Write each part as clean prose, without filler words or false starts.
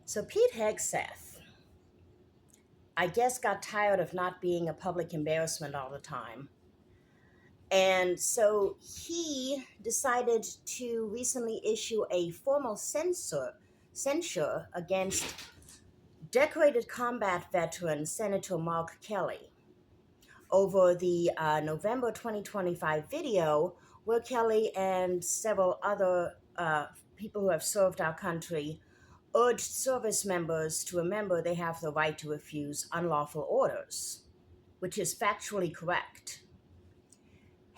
So Pete Hegseth, I guess, got tired of not being a public embarrassment all the time. And so he decided to recently issue a formal censure against decorated combat veteran Senator Mark Kelly over the November 2025 video where Kelly and several other people who have served our country urged service members to remember they have the right to refuse unlawful orders, which is factually correct.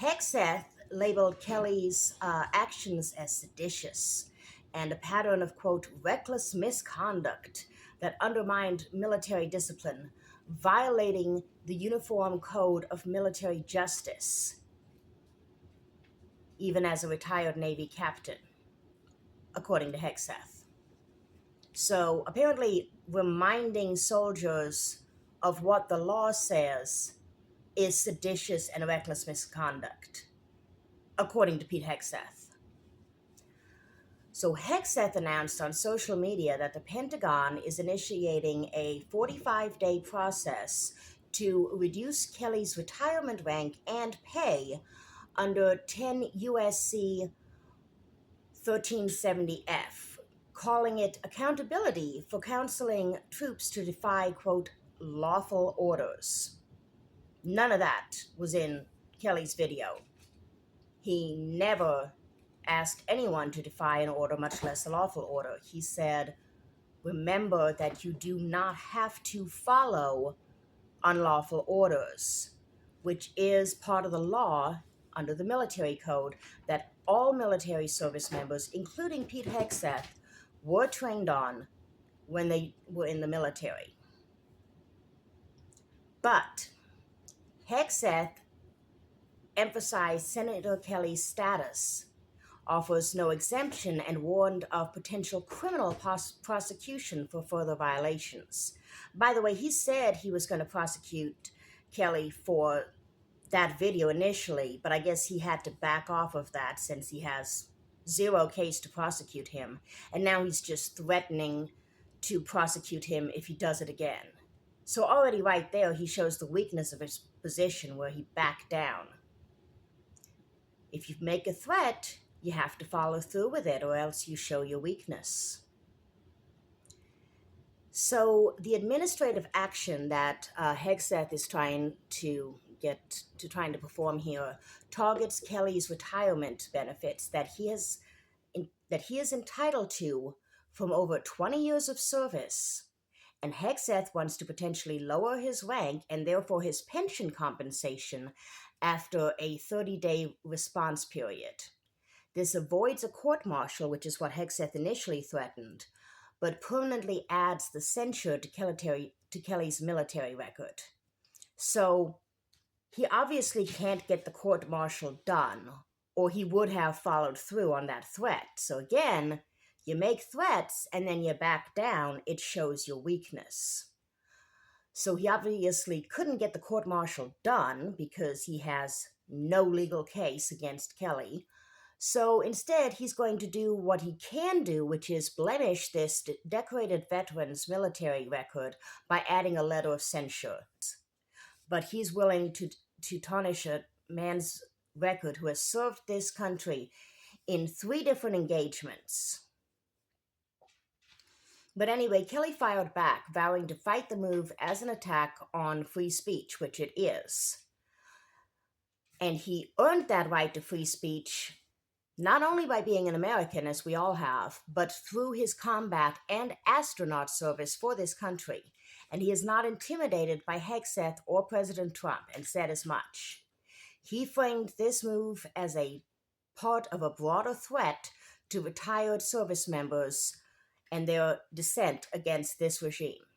Hegseth labeled Kelly's actions as seditious and a pattern of, quote, reckless misconduct that undermined military discipline, violating the Uniform Code of Military Justice, even as a retired Navy captain, according to Hegseth. So apparently, reminding soldiers of what the law says is seditious and reckless misconduct, according to Pete Hegseth. So Hegseth announced on social media that the Pentagon is initiating a 45-day process to reduce Kelly's retirement rank and pay under 10 USC 1370F, calling it accountability for counseling troops to defy, quote, lawful orders. None of that was in Kelly's video. He never asked anyone to defy an order, much less a lawful order. He said, remember that you do not have to follow unlawful orders, which is part of the law under the military code that all military service members, including Pete Hegseth, were trained on when they were in the military. But Hegseth emphasized Senator Kelly's status, offers no exemption, and warned of potential criminal prosecution for further violations. By the way, he said he was going to prosecute Kelly for that video initially, but I guess he had to back off of that since he has zero case to prosecute him, and now he's just threatening to prosecute him if he does it again. So already right there, he shows the weakness of his position where he backed down. If you make a threat, you have to follow through with it, or else you show your weakness. So the administrative action that Hegseth is trying to perform here targets Kelly's retirement benefits that he is entitled to from over 20 years of service. And Hegseth wants to potentially lower his rank and therefore his pension compensation after a 30-day response period. This avoids a court-martial, which is what Hegseth initially threatened, but permanently adds the censure to Kelly's military record. So he obviously can't get the court-martial done, or he would have followed through on that threat. So again, you make threats and then you back down, it shows your weakness. So he obviously couldn't get the court-martial done because he has no legal case against Kelly. So instead, he's going to do what he can do, which is blemish this decorated veteran's military record by adding a letter of censure. But he's willing to tarnish a man's record who has served this country in 3 different engagements. But anyway, Kelly fired back, vowing to fight the move as an attack on free speech, which it is. And he earned that right to free speech not only by being an American, as we all have, but through his combat and astronaut service for this country. And he is not intimidated by Hegseth or President Trump, and said as much. He framed this move as a part of a broader threat to retired service members and their dissent against this regime.